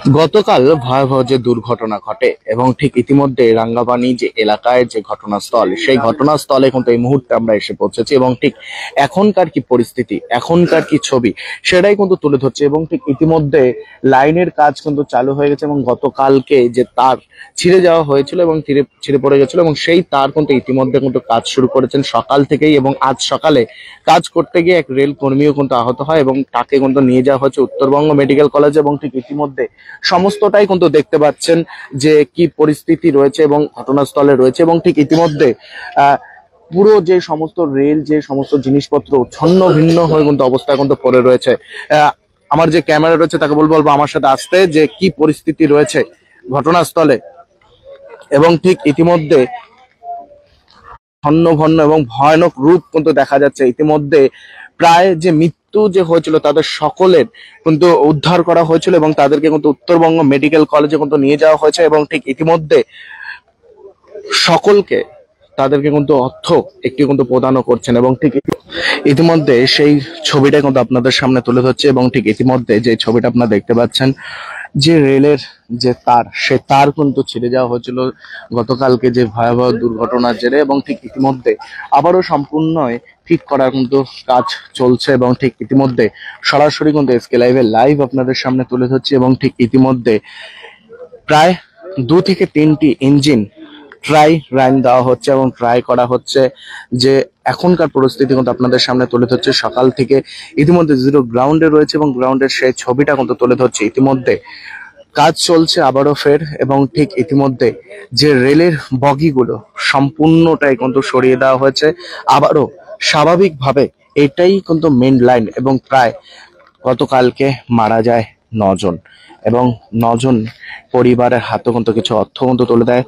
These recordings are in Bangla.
গতকাল ভয়াবহ যে দুর্ঘটনা ঘটে এবং ঠিক ইতিমধ্যে রাঙ্গাপানি যে এলাকায় যে ঘটনাস্থল, সেই ঘটনাস্থলে কিন্তু এই মুহূর্তে আমরা এসে পৌঁছেছি এবং ঠিক এখনকার কি পরিস্থিতি, এখনকার কি ছবি, সেটাই কিন্তু তুলে ধরছে। এবং ঠিক ইতিমধ্যে লাইনের কাজ কিন্তু চালু হয়ে গেছে এবং গতকালকে যে তার ছিঁড়ে যাওয়া হয়েছিল এবং ছিঁড়ে ছিঁড়ে পড়ে গেছিল এবং সেই তার কিন্তু ইতিমধ্যে কিন্তু কাজ শুরু করেছেন সকাল থেকেই। এবং আজ সকালে কাজ করতে গিয়ে এক রেল কর্মীও কিন্তু আহত হয় এবং তাকে কিন্তু নিয়ে যাওয়া হয়েছে উত্তরবঙ্গ মেডিকেল কলেজ। এবং ঠিক ইতিমধ্যে সমস্তটাই কিন্তু দেখতে পাচ্ছেন যে কি পরিস্থিতি রয়েছে এবং ঘটনাস্থলে রয়েছে। এবং ঠিক ইতিমধ্যে আহ পুরো যে সমস্ত রেল, যে সমস্ত জিনিসপত্র ছন্ন ভিন্ন হয়ে কিন্তু অবস্থা কিন্তু পড়ে রয়েছে। আমার যে ক্যামেরা রয়েছে তাকে বলবো আমার সাথে আসতে, যে কি পরিস্থিতি রয়েছে ঘটনাস্থলে। এবং ঠিক ইতিমধ্যে ছন্ন ভন্ন এবং ভয়ানক রূপ কিন্তু দেখা যাচ্ছে। ইতিমধ্যে প্রায় যে মৃত্যু যে হয়েছিল তাদের সকলের কিন্তু উদ্ধার করা হয়েছিল এবং তাদেরকে কিন্তু উত্তরবঙ্গ মেডিকেল কলেজে কিন্তু নিয়ে যাওয়া হয়েছে। এবং ঠিক ইতিমধ্যে সকলকে তাদেরকে কিন্তু অর্থ একটি কিন্তু প্রদানও করছেন। এবং ঠিক ইতিমধ্যে সেই ছবিটা কিন্তু আপনাদের সামনে তুলে ধরছে। এবং ঠিক ইতিমধ্যে যে ছবিটা আপনারা দেখতে পাচ্ছেন, যে রেলের যে তার, সে তার কিন্তু ছিঁড়ে যাওয়া হয়েছিল গতকালকে যে ভয়াবহ দুর্ঘটনার জেরে। এবং ঠিক ইতিমধ্যে আবারও সম্পূর্ণ ঠিক করার কিন্তু কাজ চলছে। এবং ঠিক ইতিমধ্যে সরাসরি কিন্তু এসকে লাইভে লাইভ আপনাদের সামনে তুলে ধরছি। এবং ঠিক ইতিমধ্যে প্রায় 2 থেকে 3টি ইঞ্জিন ট্রাই রান দেওয়া হচ্ছে এবং ট্রাই করা হচ্ছে। যে এখনকার পরিস্থিতি কিন্তু আপনাদের সামনে তুলে ধরছে সকাল থেকে। ইতিমধ্যে জিরো গ্রাউন্ডে রয়েছে এবং গ্রাউন্ডের সেই ছবিটা কিন্তু তুলে ধরছে। ইতিমধ্যে কাজ চলছে আবারও ফের। এবং ঠিক ইতিমধ্যে যে রেলের বগিগুলো সম্পূর্ণটাই কিন্তু সরিয়ে দেওয়া হয়েছে আবারও স্বাভাবিকভাবে। এটাই কিন্তু মেন লাইন। এবং প্রায় গতকালকে মারা যায় 9 জন এবং 9 জন পরিবারের হাতে কিন্তু কিছু অর্থ কিন্তু তুলে দেয়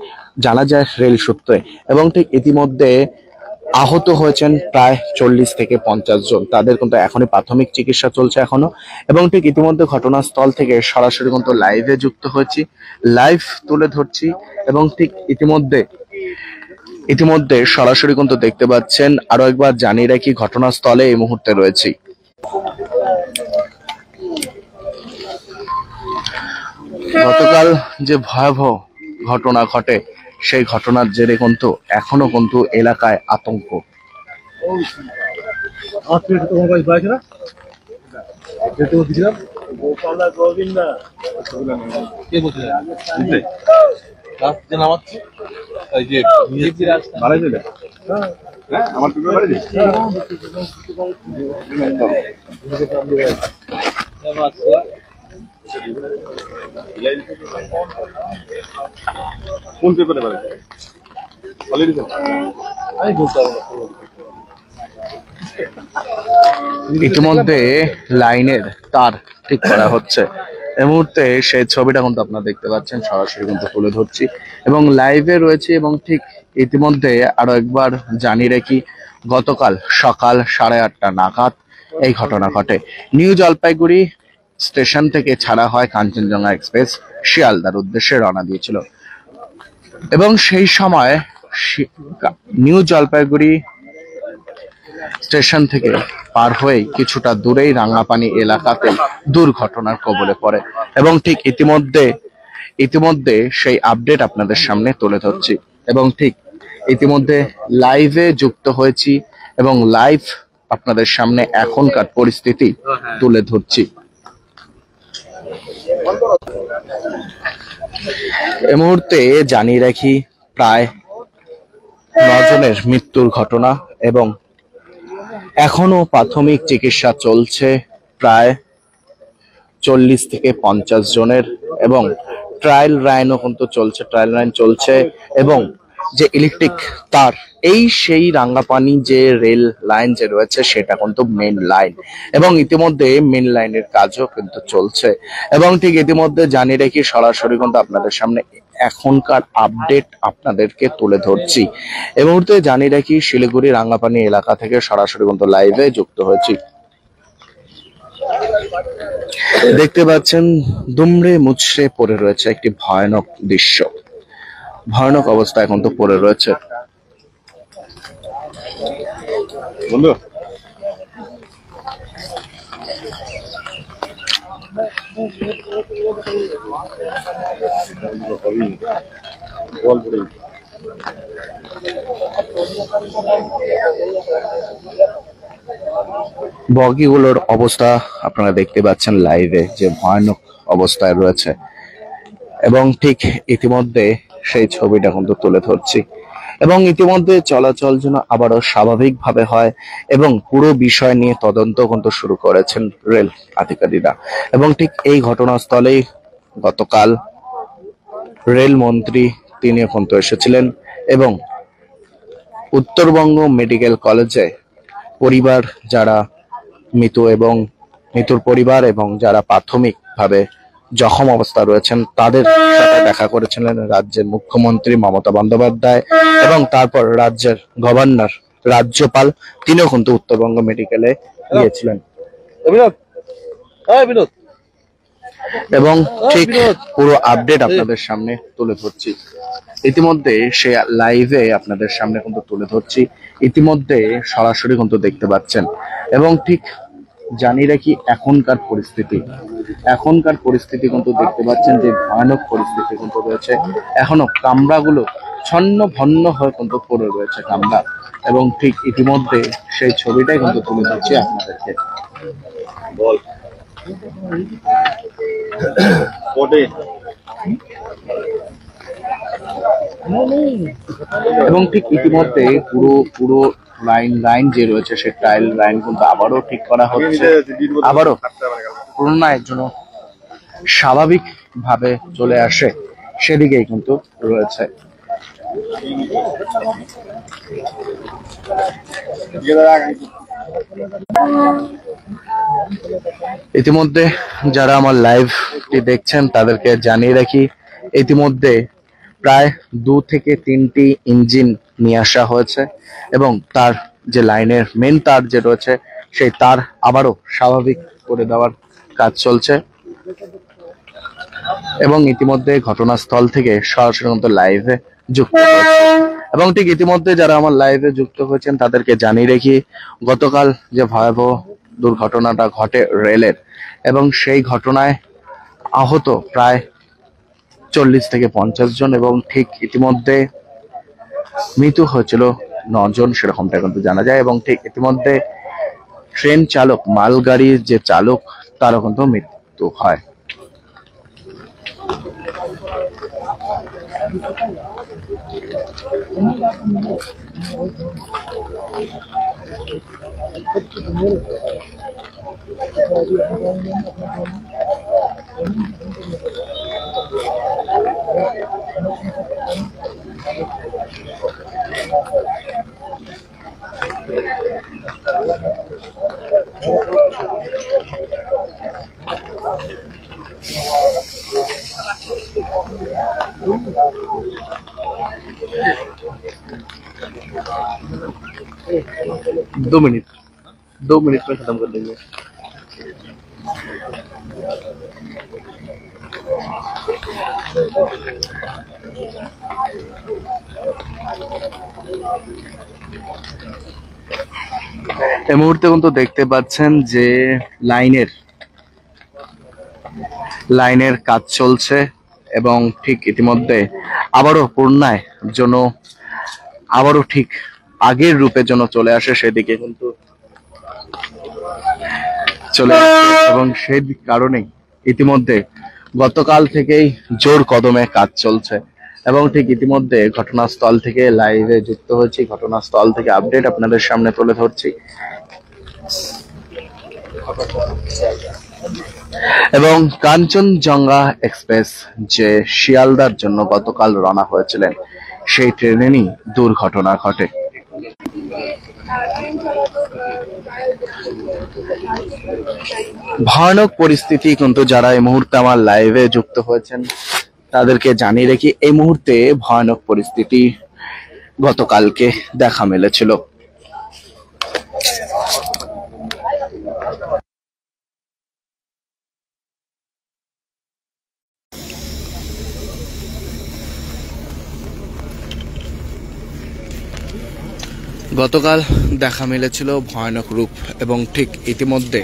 জানা যায় রেল সূত্রে। এবং ঠিক ইতিমধ্যে আহত হয়েছেন প্রায় 40 থেকে 50 জন, তাদের কিন্তু এখনই প্রাথমিক চিকিৎসা চলছে এখনো। এবং ঠিক ইতিমধ্যে ঘটনাস্থল থেকে সরাসরি কিন্তু লাইভে যুক্ত হয়েছি, লাইভ তুলে ধরছি। এবং ঠিক ইতিমধ্যে ইতিমধ্যে সরাসরি কিন্তু দেখতে পাচ্ছেন। আরো একবার জানিয়ে রাখি ঘটনাস্থলে এই মুহূর্তে রয়েছি। গতকাল যে ভয়াবহ ঘটনা ঘটে, সেই ঘটনার জেরে কিন্তু এখনো কিন্তু এলাকায় আতঙ্ক। কোন পেপারে পারে অলরেডি আমি বলতে পারবো ইতিমধ্যে লাইনের তার ঠিক করা হচ্ছে। এই মুহূর্তে সেই ছবিটা কিন্তু আপনারা দেখতে পাচ্ছেন, সরাসরি কিন্তু তুলে ধরছি এবং লাইভে রয়েছে। এবং ঠিক ইতিমধ্যে আরো একবার জানিয়ে রাখি, গতকাল সকাল 8:30 নাগাদ এই ঘটনা ঘটে। নিউ জলপাইগুড়ি স্টেশন থেকে ছাড়া হয় কাঞ্চনজঙ্ঘা এক্সপ্রেস, শিয়ালদার উদ্দেশ্যে রওনা দিয়েছিল। এবং সেই সময় নিউ জলপাইগুড়ি স্টেশন থেকে পার হয়ে কিছুটা দূরেই রাঙ্গাপানি এলাকাতে দুর্ঘটনার কবলে পড়ে। এবং ঠিক ইতিমধ্যে সেই আপডেট আপনাদের সামনে তুলে ধরছি। এবং ঠিক ইতিমধ্যে লাইভে যুক্ত হয়েছি এবং লাইভ আপনাদের সামনে এখনকার পরিস্থিতি তুলে ধরছি। এই মুহূর্তে জানিয়ে রাখি, প্রায় 9 জনের মৃত্যুর ঘটনা এবং এখনো প্রাথমিক চিকিৎসা চলছে প্রায় 40 থেকে 50 জনের। এবং ট্রায়াল রাইনও কিন্তু চলছে, ট্রায়াল রাইন চলছে। এবং যে ইলেকট্রিক তার, এই সেই রাঙ্গাপানি যে রেল লাইন যে রয়েছে সেটা কিন্তু মেন লাইন। এবং ইতিমধ্যে মেন লাইনের কাজও কিন্তু চলছে। এবং ঠিক ইতিমধ্যে জানিয়ে রেখি, সরাসরি কিন্তু আপনাদের সামনে এখনকার আপডেট আপনাদেরকে তুলে ধরছি। এই মুহূর্তে জানিয়ে রাখি, শিলিগুড়ি রাঙ্গাপানি এলাকা থেকে সরাসরি কিন্তু লাইভে যুক্ত হয়েছি। দেখতে পাচ্ছেন দুমড়ে মুচড়ে পড়ে রয়েছে একটি ভয়ানক দৃশ্য, ভয়ানক অবস্থায় এখন তো পড়ে রয়েছে। বন্ধু বগিগুলোর অবস্থা আপনারা দেখতে পাচ্ছেন লাইভে, যে ভয়ানক অবস্থায় রয়েছে। এবং ঠিক ইতিমধ্যে সেই ছবিটা কিন্তু তুলে ধরছি, এবং ইতিমধ্যে চলাচল যেন আবারও স্বাভাবিকভাবে হয়, এবং পুরো বিষয় নিয়ে তদন্ত কিন্তু শুরু করেছেন রেল আধিকারিকরা। এবং ঠিক এই ঘটনাস্থলেই গতকাল রেল মন্ত্রী তিনিও কিন্তু এসেছিলেন, এবং উত্তরবঙ্গ মেডিকেল কলেজে পরিবার যারা মৃত এবং মৃত্যুর পরিবার এবং যারা প্রাথমিকভাবে জখম অবস্থা রয়েছেন তাদের সাথে দেখা করেছিলেন রাজ্যের মুখ্যমন্ত্রী মমতা বন্দ্যোপাধ্যায়, এবং তারপর রাজ্যের গভর্নর রাজ্যপাল তিনিও কিন্তু উত্তরবঙ্গ মেডিকেলে গিয়েছিলেন। এবং ঠিক পুরো আপডেট আপনাদের সামনে তুলে ধরছি। ইতিমধ্যে সে লাইভে আপনাদের সামনে কিন্তু তুলে ধরছি, ইতিমধ্যে সরাসরি কিন্তু দেখতে পাচ্ছেন। এবং ঠিক জানি রাখি এখনকার পরিস্থিতি কিন্তু দেখতে পাচ্ছেন যে ভয়ানক পরিস্থিতি কিন্তু রয়েছে। এখনো কামরাগুলো ছন্ন ভন্ন হয়ে কিন্তু পড়ে রয়েছে কামরা, এবং ঠিক ইতিমধ্যে সেই ছবিটাই কিন্তু তুলে ধরছি আপনাদেরকে। এবং ঠিক ইতিমধ্যে পুরো লাইন যে রয়েছে সে টাইল লাইন কিন্তু আবারও ঠিক করা হচ্ছে, আবারও পুনরায় জন্য স্বাভাবিক ভাবে চলে আসে সেদিকেই কিন্তু রয়েছে। ইতিমধ্যে যারা আমার লাইভটি দেখছেন তাদেরকে জানিয়ে রাখি, ইতিমধ্যে প্রায় 2 থেকে 3টি ইঞ্জিন নিয়ে আসা হয়েছে, এবং তার যে লাইনের মেন তার যে রয়েছে সেই তার আবারও স্বাভাবিক করে দেওয়ার কাজ চলছে। এবং ইতিমধ্যে ঘটনাস্থল থেকে সরাসরি লাইভে যুক্ত হয়েছে। এবং ঠিক ইতিমধ্যে যারা আমার লাইভে যুক্ত হয়েছেন তাদেরকে জানিয়ে রেখি, গতকাল যে ভয়াবহ দুর্ঘটনাটা ঘটে রেলের, এবং সেই ঘটনায় আহত প্রায় 40 থেকে 50 জন, এবং ঠিক ইতিমধ্যে মৃত্যু হয়েছিল 9 জন, সেরকমটা কিন্তু জানা যায়। এবং ঠিক ইতিমধ্যে ট্রেন চালক, মালগাড়ির যে চালক, তারও কিন্তু মৃত্যু হয়। दो मिनट में खत्म कर देंगे। এই মুহূর্তে কিন্তু দেখতে পাচ্ছেন যে লাইনের কাজ চলছে, এবং ঠিক ইতিমধ্যে আবারও পূর্ণায় যেন আবারও ঠিক আগের রূপে যেন চলে আসে সেদিকে কিন্তু চলে আসছে। এবং সেই কারণেই ইতিমধ্যে গতকাল থেকেই জোর কদমে কাজ চলছে, এবং ঠিক ইতিমধ্যে ঘটনাস্থল থেকে লাইভে যুক্ত হয়েছি, ঘটনাস্থল থেকে আপডেট আপনাদের সামনে তুলে ধরছি। এবং কাঞ্চনজঙ্ঘা এক্সপ্রেস যে শিয়ালদার জন্য গতকাল রওনা হয়েছিলেন, সেই ট্রেনেরই দুর্ঘটনা ঘটে। ভয়ানক পরিস্থিতি কিন্তু যারা এই মুহূর্তে আমার লাইভে যুক্ত হয়েছেন তাদেরকে জানিয়ে রেখি, এই মুহূর্তে ভয়ানক পরিস্থিতি গতকালকে দেখা মিলেছিল। গতকাল দেখা মিলেছিল ভয়ানক রূপ, এবং ঠিক ইতিমধ্যে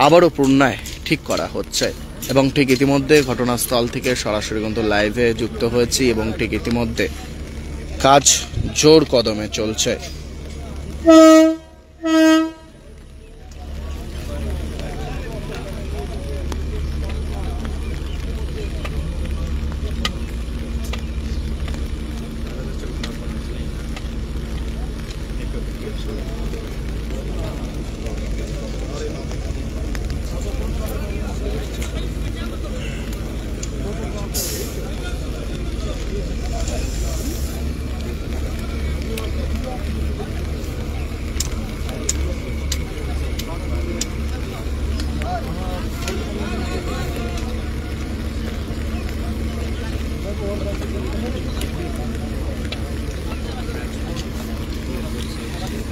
আবারও পূর্ণায় ঠিক করা হচ্ছে এবং ঠিক ইতিমধ্যে ঘটনাস্থল থেকে সরাসরি কিন্তু লাইভে যুক্ত হয়েছি এবং ঠিক ইতিমধ্যে কাজ জোর কদমে চলছে।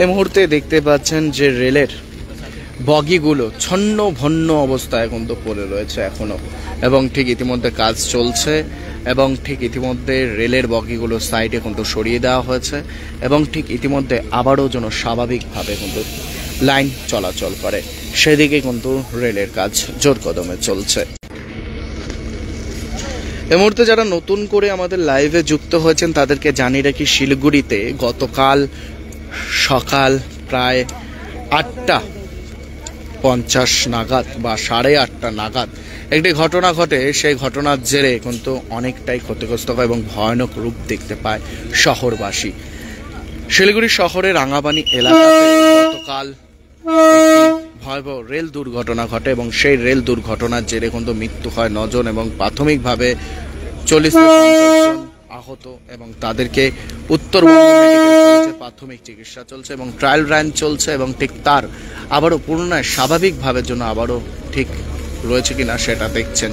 এই মুহূর্তে দেখতে পাচ্ছেন যে রেলের বগিগুলো ছন্ন ভন্ন অবস্থায় কিন্তু পড়ে রয়েছে এখনো, এবং ঠিক ইতিমধ্যে কাজ চলছে এবং ঠিক ইতিমধ্যে রেলের বগিগুলো সাইডে কিন্তু সরিয়ে দেওয়া হয়েছে এবং ঠিক ইতিমধ্যে আবারও যেন স্বাভাবিকভাবে কিন্তু লাইন চলাচল করে, সেদিকে কিন্তু রেলের কাজ জোর কদমে চলছে। এই মুহূর্তে যারা নতুন করে আমাদের লাইভে যুক্ত হয়েছেন তাদেরকে জানিয়ে রাখি, শিলিগুড়িতে গতকাল সকাল প্রায় 8:50 নাগাদ বা 8:30 নাগাদ একটি ঘটনা ঘটে। সেই ঘটনার জেরে কিন্তু অনেকটাই ক্ষতিগ্রস্ত হয় এবং ভয়ানক রূপ দেখতে পায় শহরবাসী। শিলিগুড়ি শহরের রাঙাবানি এলাকাতে গতকাল একটি ভয়াবহ রেল দুর্ঘটনা ঘটে এবং সেই রেল দুর্ঘটনার জেরে কিন্তু মৃত্যু হয় 9 জন এবং প্রাথমিকভাবে 40 থেকে 50 জন আহত এবং তাদেরকে উত্তরবঙ্গ মেডিকেল কলেজে প্রাথমিক চিকিৎসা চলছে এবং ট্রায়াল রান চলছে এবং ঠিক তার আবারও পুনরায় স্বাভাবিকভাবে জন্য আবারও ঠিক রয়েছে কিনা সেটা দেখছেন।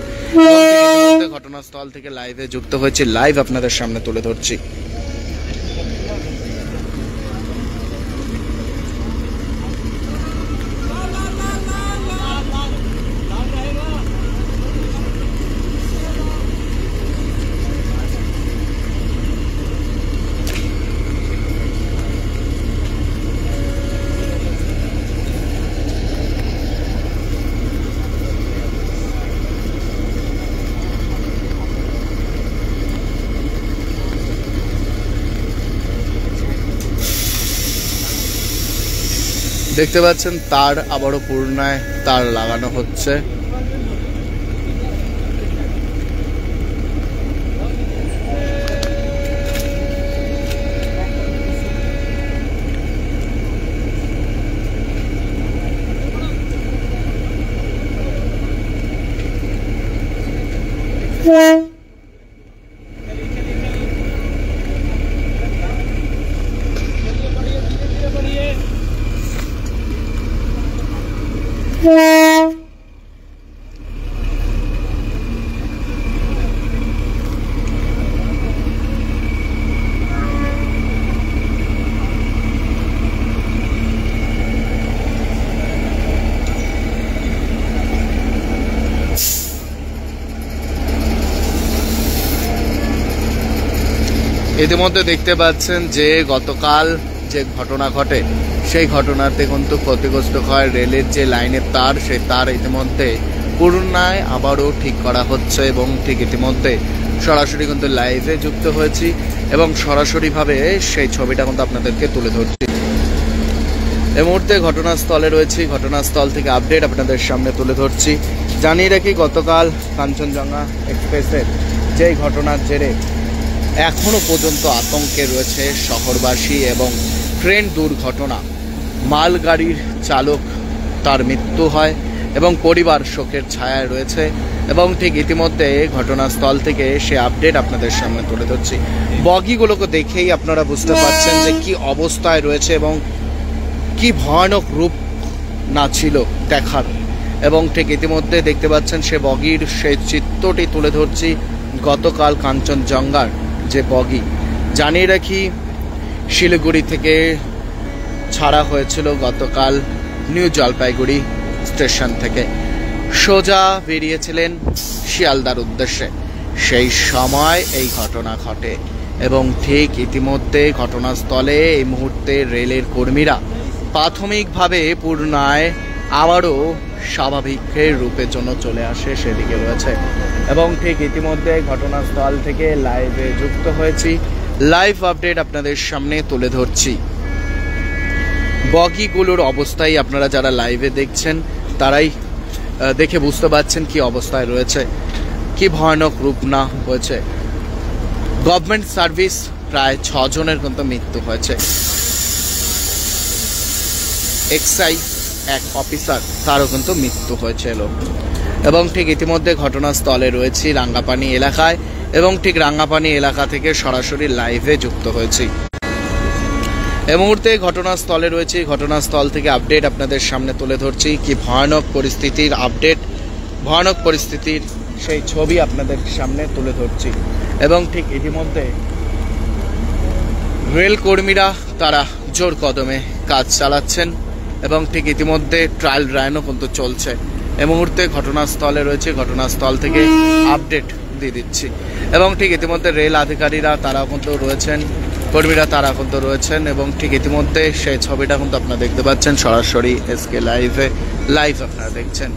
ঘটনাস্থল থেকে লাইভে যুক্ত হয়েছে, লাইভ আপনাদের সামনে তুলে ধরছি। দেখতে পাচ্ছেন তার আবারও পুনরায় তার লাগানো হচ্ছে। ইতিমধ্যে দেখতে পাচ্ছেন যে গতকাল যে ঘটনা ঘটে সেই ঘটনাতে কিন্তু ক্ষতিগ্রস্ত হয় রেলের যে লাইনের তার, সেই তার ইতিমধ্যে পুনরায় আবারও ঠিক করা হচ্ছে এবং ঠিক ইতিমধ্যে সরাসরি কিন্তু লাইভে যুক্ত হয়েছি এবং সরাসরিভাবে সেই ছবিটা কিন্তু আপনাদেরকে তুলে ধরছি। এই মুহূর্তে ঘটনাস্থলে রয়েছি, ঘটনাস্থল থেকে আপডেট আপনাদের সামনে তুলে ধরছি। জানিয়ে রাখি, গতকাল কাঞ্চনজঙ্ঘা এক্সপ্রেসের যেই ঘটনার জেরে এখনো পর্যন্ত আতঙ্কে রয়েছে শহরবাসী এবং ট্রেন দুর্ঘটনা, মালগাড়ির চালক তার মৃত্যু হয় এবং পরিবার শোকের ছায়ায় রয়েছে এবং ঠিক ইতিমধ্যে ঘটনাস্থল থেকে সে আপডেট আপনাদের সামনে তুলে ধরছি। বগিগুলোকে দেখেই আপনারা বুঝতে পারছেন যে কি অবস্থায় রয়েছে এবং কি ভয়ানক রূপ না ছিল দেখার, এবং ঠিক ইতিমধ্যে দেখতে পাচ্ছেন সে বগির সেই চিত্রটি তুলে ধরছি। গতকাল কাঞ্চনজঙ্ঘার যে বগি, জানিয়ে রাখি শিলিগুড়ি থেকে ছাড়া হয়েছিল গতকাল নিউ জলপাইগুড়ি স্টেশন থেকে, সোজা বেরিয়েছিলেন শিয়ালদার উদ্দেশ্যে। সেই সময় এই ঘটনা ঘটে এবং ঠিক ইতিমধ্যে ঘটনাস্থলে এই মুহূর্তে রেলের কর্মীরা প্রাথমিকভাবে পুনরায় আবারও স্বাভাবিকের রূপের জন্য চলে আসে সেদিকে রয়েছে। এবং ঠিক ইতিমধ্যে ঘটনাস্থল থেকে লাইভে যুক্ত হয়েছি, লাইভ আপডেট আপনাদের সামনে তুলে ধরছি। বগিগুলোর অবস্থায় আপনারা যারা লাইভে দেখছেন তারাই দেখে বুঝতে পারছেন কি অবস্থায় রয়েছে, কি ভয়ানক রূপ না হয়েছে। গভর্নমেন্ট সার্ভিস প্রায় 6 জনের কিন্তু মৃত্যু হয়েছে। এক্সাই এক অফিসার, তারও কিন্তু মৃত্যু হয়েছিল। এবং ঠিক ইতিমধ্যে ঘটনাস্থলে রয়েছি রাঙ্গাপানি এলাকায়, এবং ঠিক রাঙ্গাপানি এলাকা থেকে সরাসরি লাইভে যুক্ত হয়েছি। এই মুহূর্তে ঘটনাস্থলে রয়েছে, ঘটনাস্থল থেকে আপডেট আপনাদের সামনে তুলে ধরছি। কি ভয়ানক পরিস্থিতির আপডেট, ভয়ানক পরিস্থিতির সেই ছবি আপনাদের সামনে তুলে ধরছি। এবং ঠিক ইতিমধ্যে রেল কর্মীরা তারা জোর কদমে কাজ চালাচ্ছেন, এবং ঠিক ইতিমধ্যে ট্রায়াল রানও কিন্তু চলছে। এই মুহূর্তে ঘটনাস্থলে রয়েছে, ঘটনাস্থল থেকে আপডেট দিয়ে দিচ্ছি। এবং ঠিক ইতিমধ্যে রেল আধিকারীরা তারা কিন্তু রয়েছেন, কর্মীরা তারা কিন্তু রয়েছেন, এবং ঠিক ইতিমধ্যে সেই ছবিটা কিন্তু আপনারা দেখতে পাচ্ছেন সরাসরি এসকে লাইভে, লাইভ আপনারা দেখছেন।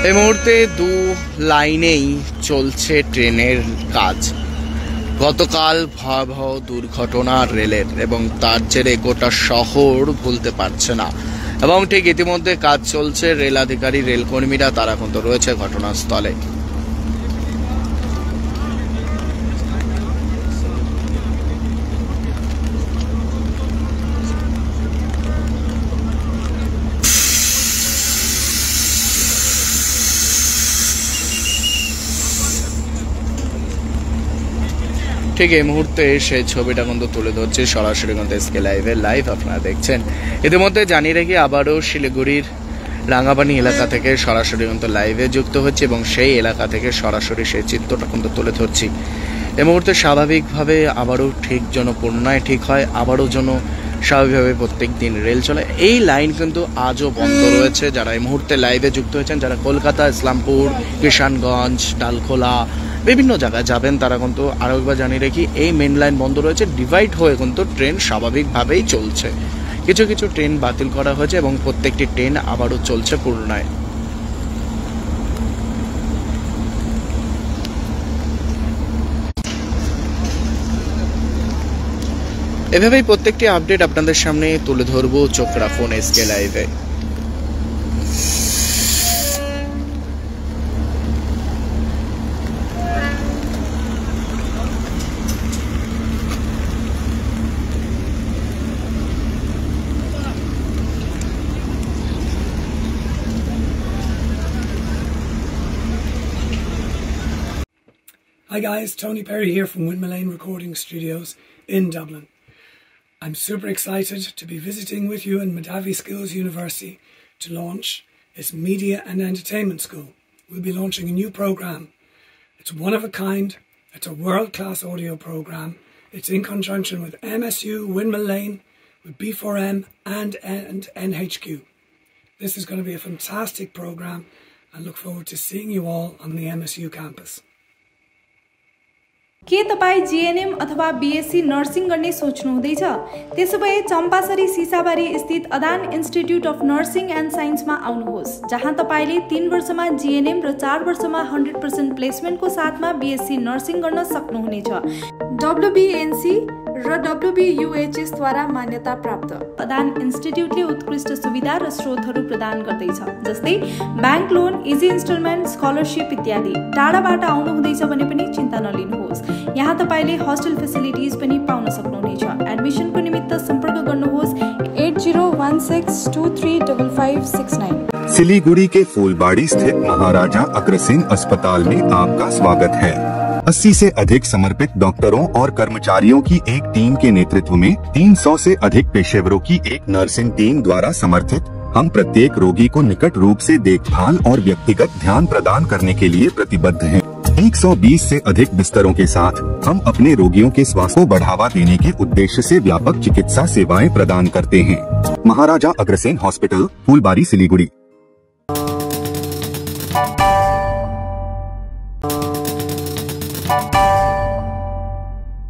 এই মুহূর্তে 2 লাইনেই চলছে ট্রেনের কাজ। গতকাল ভয়াবহ দুর্ঘটনা রেলের, এবং তার জেরে গোটা শহর ভুলতে পারছে না। এবং ঠিক ইতিমধ্যে কাজ চলছে, রেল আধিকারী রেলকর্মীরা তারা কিন্তু রয়েছে ঘটনাস্থলে। ঠিক এই মুহূর্তে সেই ছবিটা কিন্তু তুলে ধরছে সরাসরি কিন্তু এসকে লাইভে, লাইভ আপনারা দেখছেন। ইতিমধ্যে জানিয়ে রেখে আবারও শিলিগুড়ির রাঙ্গাপানি এলাকা থেকে সরাসরি কিন্তু লাইভে যুক্ত হচ্ছে, এবং সেই এলাকা থেকে সরাসরি সেই চিত্রটা কিন্তু তুলে ধরছি। এই মুহূর্তে স্বাভাবিকভাবে আবারও ঠিক যেন পুনরায় ঠিক হয়, আবারও যেন স্বাভাবিকভাবে প্রত্যেক দিন রেল চলে। এই লাইন কিন্তু আজও বন্ধ রয়েছে। যারা এই মুহূর্তে লাইভে যুক্ত হয়েছেন, যারা কলকাতা, ইসলামপুর, কিষানগঞ্জ, ডালখোলা বিভিন্ন জায়গায় যাবেন, তারা কিন্তু আরও একবার জানিয়ে রাখি এই মেন লাইন বন্ধ রয়েছে। ডিভাইড হয়ে কিন্তু ট্রেন স্বাভাবিকভাবেই চলছে। কিছু কিছু ট্রেন বাতিল করা হয়েছে, এবং প্রত্যেকটি ট্রেন আবারও চলছে পূর্ণায়। এভাবেই প্রত্যেকটি আপডেট আপনাদের সামনে তুলে ধরবো। চোখ রাখুন এসকে লাইভে। Hi guys, Tony Perry here from Windmill Lane Recording Studios in Dublin. I'm super excited to be visiting with you in Madavi Skills University to launch its Media and Entertainment School. We'll be launching a new program. It's one of a kind, it's a world-class audio program. It's in conjunction with MSU, Windmill Lane, with B4M and NHQ. This is going to be a fantastic program. I look forward to seeing you all on the MSU campus. के तपाई जीएनएम अथवा बीएससी नर्सिङ गर्ने सोच्नु हुँदैछ? त्यसोभए चम्पासरी सिसाबारी स्थित अदान इन्स्टिट्युट अफ नर्सिङ एन्ड साइन्समा आउनुहोस्, जहाँ तपाईले 3 वर्षमा जीएनएम र 4 वर्षमा 100% प्लेसमेन्टको साथमा बीएससी नर्सिङ गर्न सक्नुहुनेछ। डब्ल्युबीएनसी र डब्ल्युबीयूएचएस द्वारा मान्यता प्राप्त अदान इन्स्टिट्युटले उत्कृष्ट सुविधा र स्रोतहरू प्रदान गर्दैछ, जस्तै bank loan, easy instalment, scholarship इत्यादि। टाढाबाट आउनु हुँदैछ भने पनि चिन्ता नलिनुहोस्, यहाँ तपाईले होस्टेल फेसिलिटिज पनि पाउन सक्नुहुनेछ। एडमिसनको निमित्त सम्पर्क गर्नुहोस् 8016235569। सिलीगुड़ी के फूलबाड़ी स्थित महाराजा अग्रसेन अस्पताल में आपका स्वागत है। 80 से अधिक समर्पित डॉक्टरों और कर्मचारियों की एक टीम के नेतृत्व में 300 से अधिक पेशेवरों की एक नर्सिंग टीम द्वारा समर्थित हम प्रत्येक रोगी को निकट रूप से देखभाल और व्यक्तिगत ध्यान प्रदान करने के लिए प्रतिबद्ध हैं। 120 से अधिक बिस्तरों के साथ हम अपने रोगियों के स्वास्थ्य को बढ़ावा देने के उद्देश्य से व्यापक चिकित्सा सेवाएं प्रदान करते हैं। महाराजा अग्रसेन हॉस्पिटल, फूलबारी, सिलीगुड़ी।